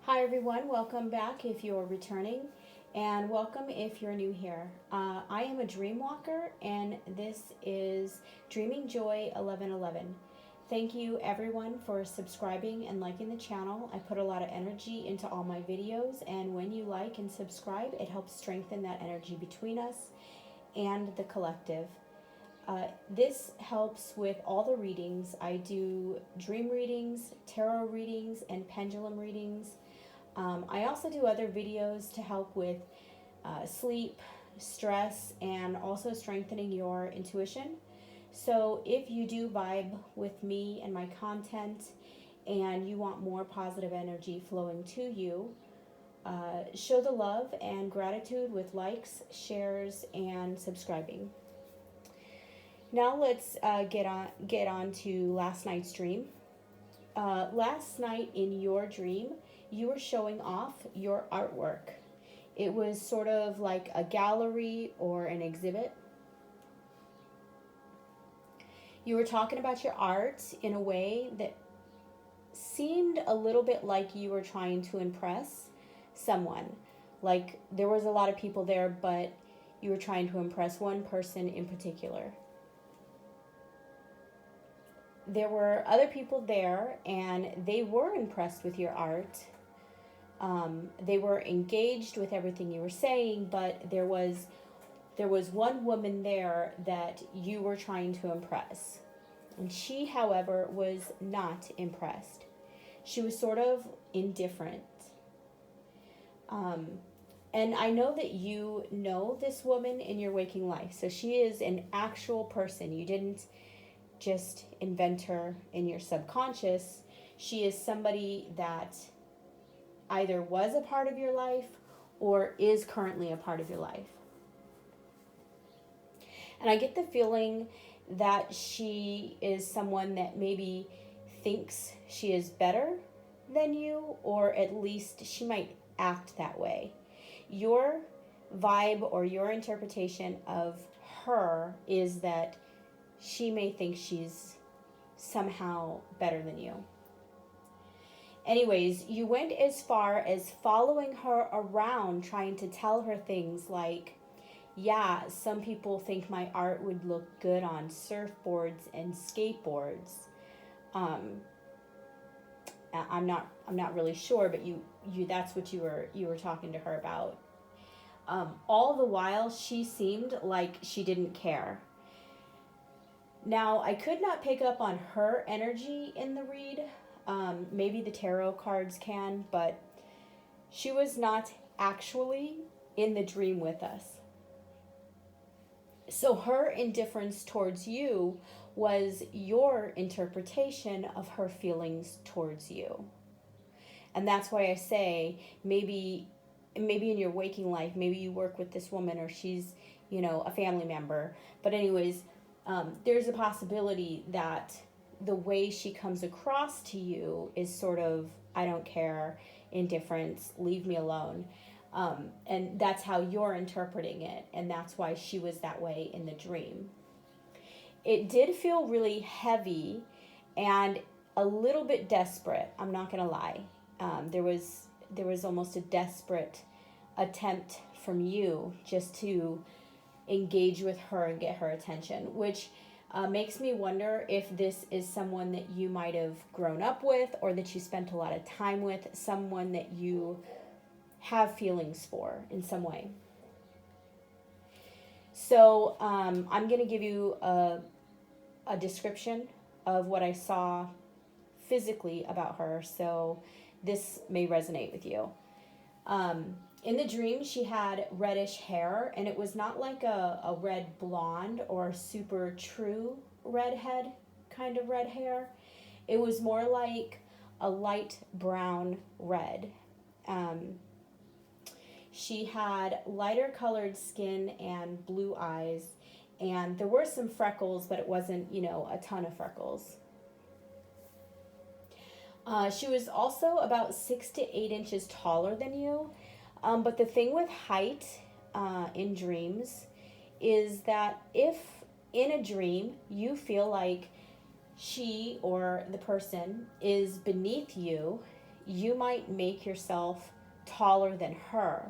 Hi everyone, welcome back if you're returning, and welcome if you're new here. I am a dreamwalker, and this is Dreaming Joy 1111. Thank you everyone for subscribing and liking the channel. I put a lot of energy into all my videos, and when you like and subscribe, it helps strengthen that energy between us and the collective. This helps with all the readings. I do dream readings, tarot readings, and pendulum readings. I also do other videos to help with sleep, stress, and also strengthening your intuition. So if you do vibe with me and my content and you want more positive energy flowing to you, show the love and gratitude with likes, shares, and subscribing. Now let's get on to last night's dream. Last night in your dream, you were showing off your artwork. It was sort of like a gallery or an exhibit. You were talking about your art in a way that seemed a little bit like you were trying to impress someone. Like there was a lot of people there, but you were trying to impress one person in particular. There were other people there and they were impressed with your art. They were engaged with everything you were saying, but there was one woman there that you were trying to impress. And she, however, was not impressed. She was sort of indifferent. And I know that you know this woman in your waking life. So she is an actual person. You didn't just invent her in your subconscious. She is somebody that either was a part of your life or is currently a part of your life. And I get the feeling that she is someone that maybe thinks she is better than you, or at least she might act that way. Your vibe or your interpretation of her is that she may think she's somehow better than you. Anyways, you went as far as following her around, trying to tell her things like, yeah, some people think my art would look good on surfboards and skateboards. I'm not really sure, but you that's what you were talking to her about. All the while, she seemed like she didn't care. Now, I could not pick up on her energy in the read. Maybe the tarot cards can, but she was not actually in the dream with us. So her indifference towards you was your interpretation of her feelings towards you. And that's why I say maybe in your waking life, maybe you work with this woman or she's, a family member. But anyways, there's a possibility that the way she comes across to you is sort of, I don't care, indifference, leave me alone. And that's how you're interpreting it. And that's why she was that way in the dream. It did feel really heavy and a little bit desperate. I'm not going to lie. There was almost a desperate attempt from you just to engage with her and get her attention, which makes me wonder if this is someone that you might have grown up with or that you spent a lot of time with, someone that you have feelings for in some way. So I'm going to give you a description of what I saw physically about her, so this may resonate with you. In the dream, she had reddish hair, and it was not like a red blonde or super true redhead kind of red hair. It was more like a light brown red. She had lighter colored skin and blue eyes, and there were some freckles, but it wasn't, a ton of freckles. She was also about 6 to 8 inches taller than you. But the thing with height in dreams is that if in a dream you feel like she or the person is beneath you, you might make yourself taller than her.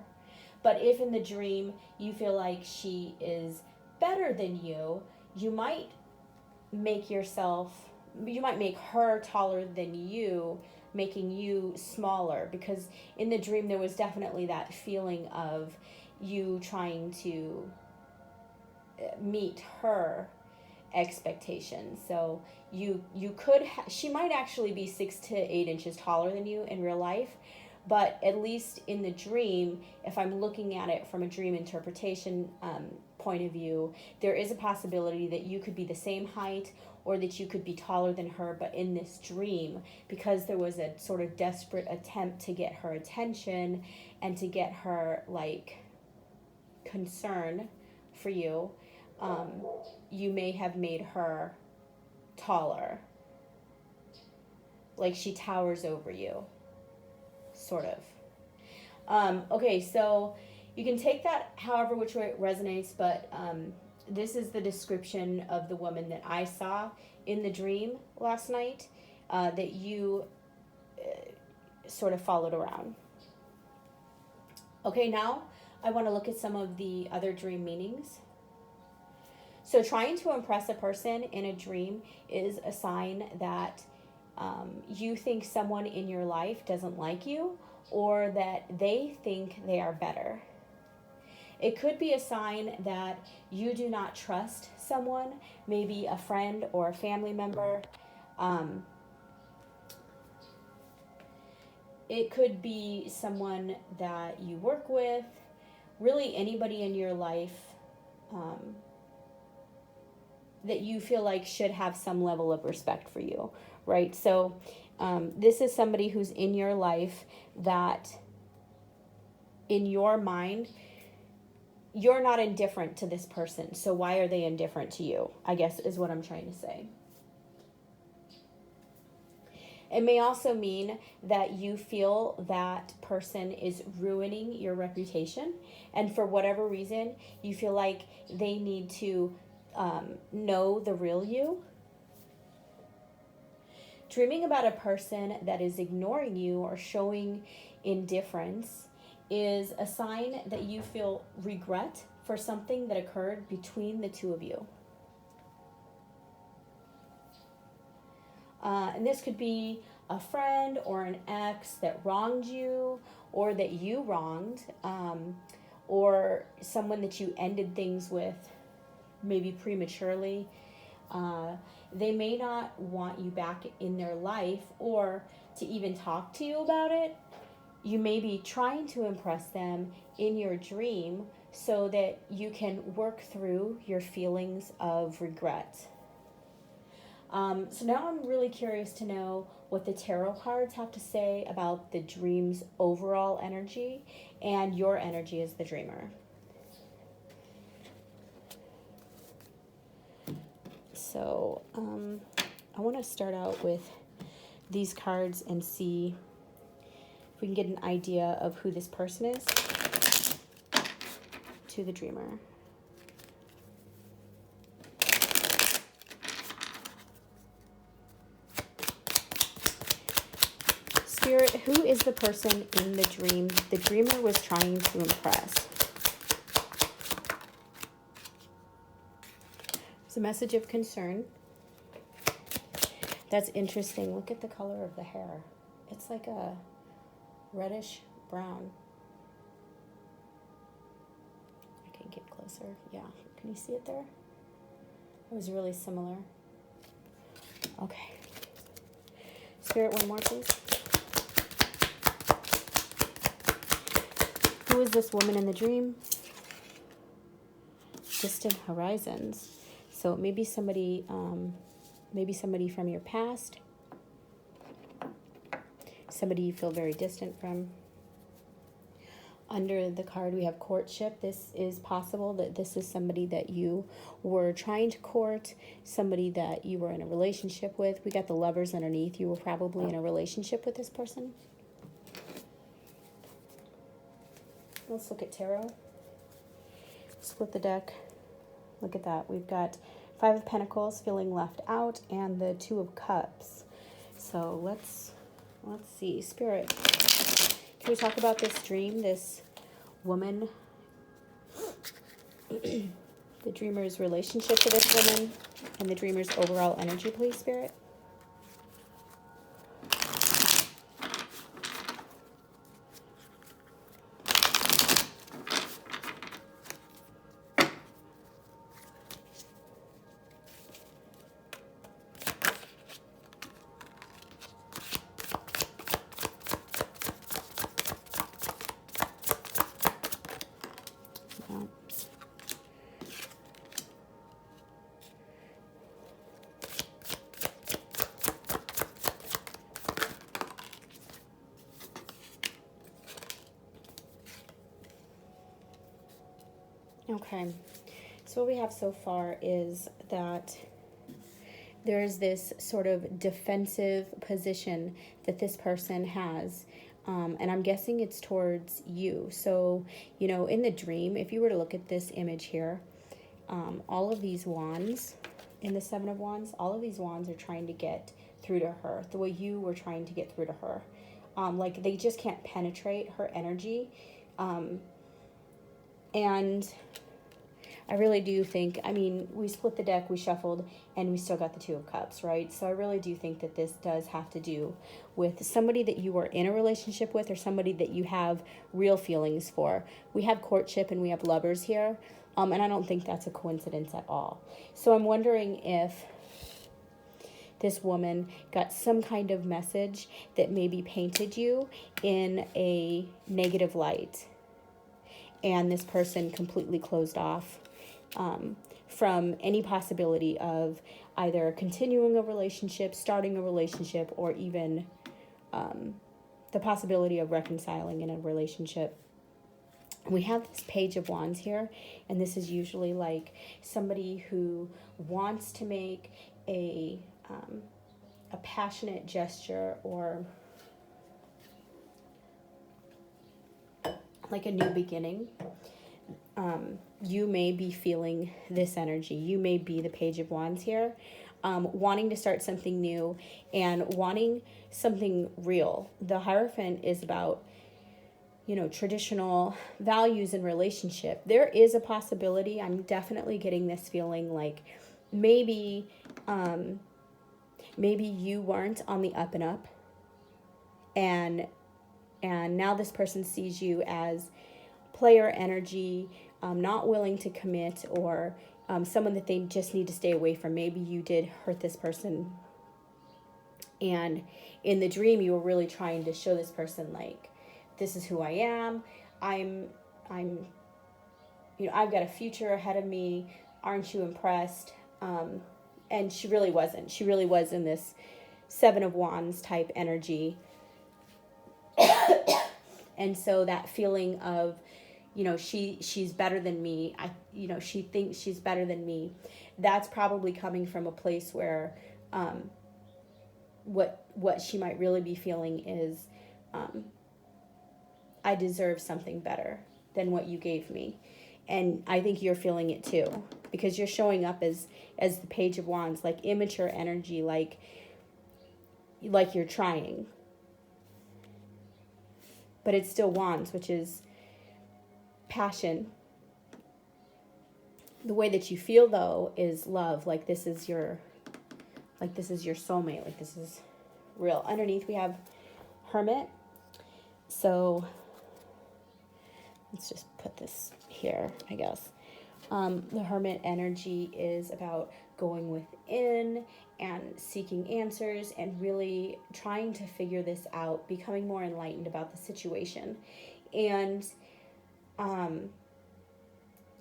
But if in the dream you feel like she is better than you might make her taller than you, making you smaller, because in the dream there was definitely that feeling of you trying to meet her expectations. So you could she might actually be 6 to 8 inches taller than you in real life, but at least in the dream, if I'm looking at it from a dream interpretation point of view, there is a possibility that you could be the same height or that you could be taller than her. But in this dream, because there was a sort of desperate attempt to get her attention and to get her like concern for you, you may have made her taller, like she towers over you, sort of. Okay, so you can take that however which way it resonates, but this is the description of the woman that I saw in the dream last night, that you sort of followed around. Okay, now I want to look at some of the other dream meanings. So trying to impress a person in a dream is a sign that you think someone in your life doesn't like you, or that they think they are better. It could be a sign that you do not trust someone, maybe a friend or a family member. It could be someone that you work with, really anybody in your life that you feel like should have some level of respect for you, right? So this is somebody who's in your life that in your mind, you're not indifferent to this person. So why are they indifferent to you, I guess is what I'm trying to say. It may also mean that you feel that person is ruining your reputation, and for whatever reason, you feel like they need to know the real you. Dreaming about a person that is ignoring you or showing indifference is a sign that you feel regret for something that occurred between the two of you. And this could be a friend or an ex that wronged you, or that you wronged, or someone that you ended things with maybe prematurely. They may not want you back in their life or to even talk to you about it. You may be trying to impress them in your dream so that you can work through your feelings of regret. So now I'm really curious to know what the tarot cards have to say about the dream's overall energy and your energy as the dreamer. So I want to start out with these cards and see if we can get an idea of who this person is to the dreamer. Spirit, who is the person in the dream the dreamer was trying to impress? It's a message of concern. That's interesting. Look at the color of the hair. It's like a reddish brown. I can get closer. Yeah. Can you see it there? It was really similar. Okay. Spirit, one more, please. Who is this woman in the dream? Distant horizons. So maybe somebody from your past. Somebody you feel very distant from. Under the card we have courtship. This is possible that this is somebody that you were trying to court, somebody that you were in a relationship with. We got the lovers underneath. You were probably in a relationship with this person. Let's look at tarot. Split the deck. Look at that. We've got Five of Pentacles, feeling left out, and the Two of Cups. So let's Let's see, Spirit. Can we talk about this dream, this woman, the dreamer's relationship to this woman, and the dreamer's overall energy, please, Spirit? Okay, so what we have so far is that there's this sort of defensive position that this person has, and I'm guessing it's towards you. So, you know, in the dream, if you were to look at this image here, all of these wands, in the Seven of Wands, all of these wands are trying to get through to her, the way you were trying to get through to her. Like, they just can't penetrate her energy. And I really do think, I mean, we split the deck, we shuffled, and we still got the Two of Cups, right? So I really do think that this does have to do with somebody that you are in a relationship with, or somebody that you have real feelings for. We have courtship and we have lovers here, and I don't think that's a coincidence at all. So I'm wondering if this woman got some kind of message that maybe painted you in a negative light, and this person completely closed off from any possibility of either continuing a relationship, starting a relationship, or even the possibility of reconciling in a relationship. We have this Page of Wands here, and this is usually like somebody who wants to make a passionate gesture, or like a new beginning. You may be feeling this energy. You may be the Page of Wands here, wanting to start something new and wanting something real. The Hierophant is about, you know, traditional values in relationship. There is a possibility, I'm definitely getting this feeling like maybe you weren't on the up and up, and now this person sees you as player energy, not willing to commit, or someone that they just need to stay away from. Maybe you did hurt this person, and in the dream you were really trying to show this person, like, this is who I am. I'm you know, I've got a future ahead of me. Aren't you impressed? And she really wasn't. She really was in this Seven of Wands type energy. And so that feeling of, you know, she's better than me. She thinks she's better than me. That's probably coming from a place where what she might really be feeling is, I deserve something better than what you gave me. And I think you're feeling it too, because you're showing up as the Page of Wands, like immature energy, like you're trying. But it's still Wands, which is passion. The way that you feel, though, is love. Like this is your soulmate. Like this is real. Underneath we have Hermit. So let's just put this here, I guess. The Hermit energy is about going within and seeking answers and really trying to figure this out, becoming more enlightened about the situation. And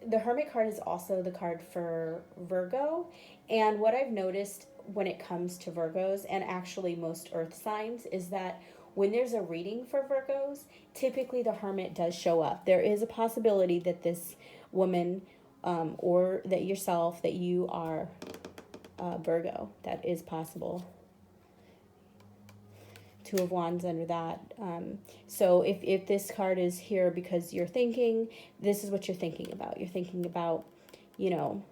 the Hermit card is also the card for Virgo. And what I've noticed when it comes to Virgos, and actually most earth signs, is that when there's a reading for Virgos, typically the Hermit does show up. There is a possibility that this woman, or that yourself, that you are Virgo. That is possible. Two of Wands under that. So if this card is here because you're thinking, this is what you're thinking about. You're thinking about, you know,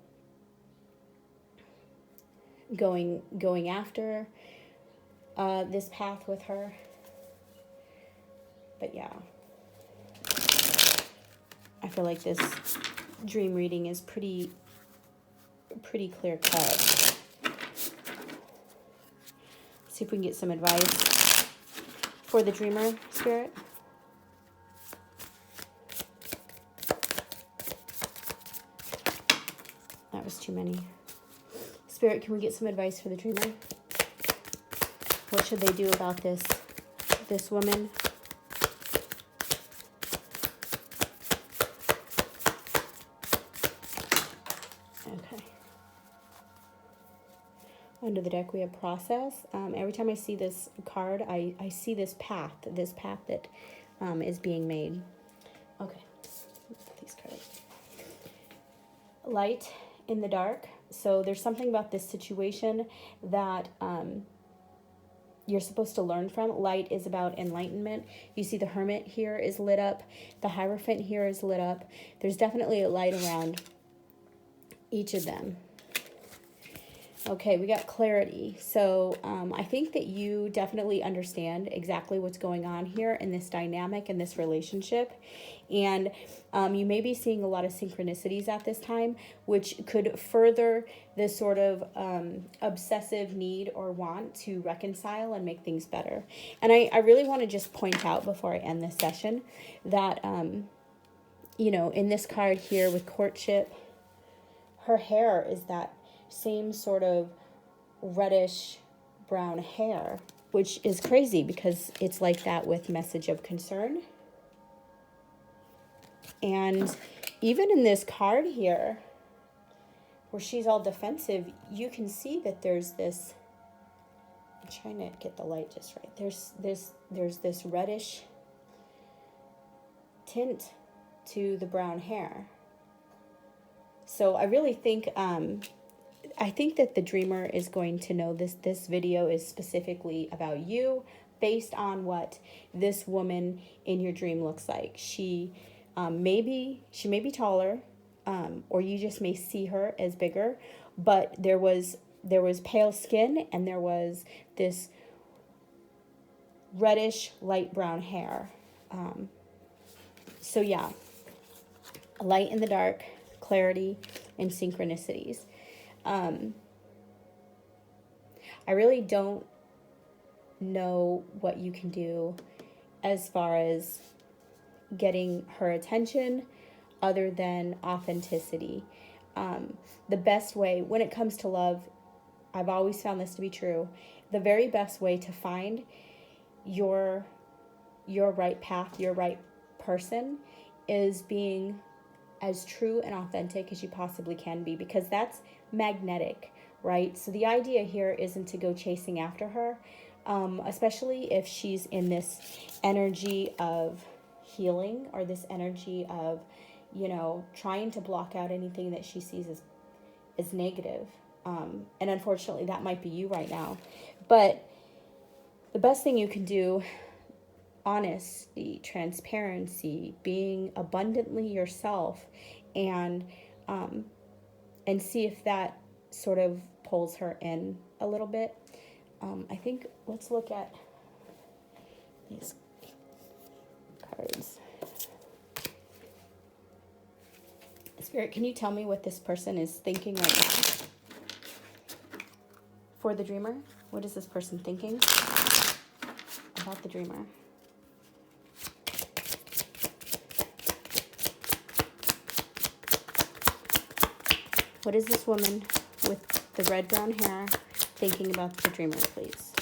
going after this path with her. But yeah, I feel like this dream reading is pretty clear cut. See if we can get some advice for the dreamer, Spirit. That was too many. Spirit, can we get some advice for the dreamer? What should they do about this woman? Okay. Under the deck, we have process. Every time I see this card, I see this path that is being made. Okay. Put these cards. Light in the dark. So there's something about this situation that you're supposed to learn from. Light is about enlightenment. You see the Hermit here is lit up. The Hierophant here is lit up. There's definitely a light around each of them. Okay, we got clarity. So I think that you definitely understand exactly what's going on here in this dynamic, in this relationship. And you may be seeing a lot of synchronicities at this time, which could further this sort of obsessive need or want to reconcile and make things better. And I really want to just point out before I end this session that, you know, in this card here with courtship, her hair is that same sort of reddish brown hair, which is crazy because it's like that with message of concern. And even in this card here, where she's all defensive, you can see that there's this, I'm trying to get the light just right. There's this reddish tint to the brown hair. So I really think, I think that the dreamer is going to know this video is specifically about you based on what this woman in your dream looks like. She may be taller, or you just may see her as bigger, but there was pale skin and there was this reddish light brown hair. So yeah, light in the dark, clarity, and synchronicities. I really don't know what you can do as far as getting her attention other than authenticity. The best way when it comes to love, I've always found this to be true, the very best way to find your right path, your right person, is being as true and authentic as you possibly can be, because that's magnetic, right? So the idea here isn't to go chasing after her, especially if she's in this energy of healing or this energy of, you know, trying to block out anything that she sees as negative. And unfortunately, that might be you right now. But the best thing you can do, honesty, transparency, being abundantly yourself, and see if that sort of pulls her in a little bit. I think let's look at these cards. Spirit, can you tell me what this person is thinking right now? For the dreamer, what is this person thinking about the dreamer? What is this woman with the red brown hair thinking about the dreamer, please?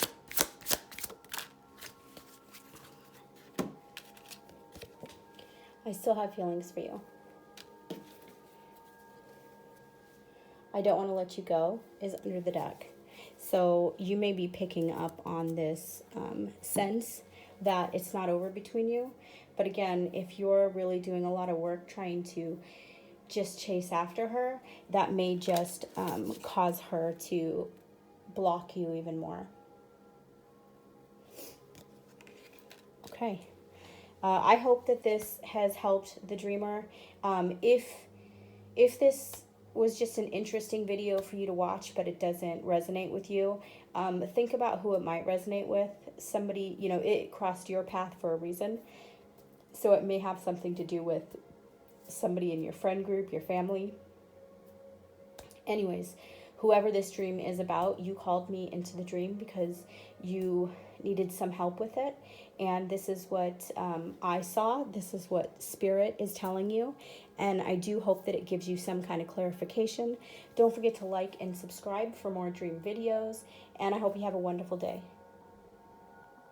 I still have feelings for you. I don't want to let you go is under the deck. So you may be picking up on this sense that it's not over between you. But again, if you're really doing a lot of work trying to just chase after her, that may just cause her to block you even more. Okay. I hope that this has helped the dreamer. If this was just an interesting video for you to watch, but it doesn't resonate with you, think about who it might resonate with. Somebody, you know, it crossed your path for a reason. So it may have something to do with somebody in your friend group, your family. Anyways, whoever this dream is about, you called me into the dream because you needed some help with it. And this is what I saw. This is what Spirit is telling you. And I do hope that it gives you some kind of clarification. Don't forget to like and subscribe for more dream videos. And I hope you have a wonderful day.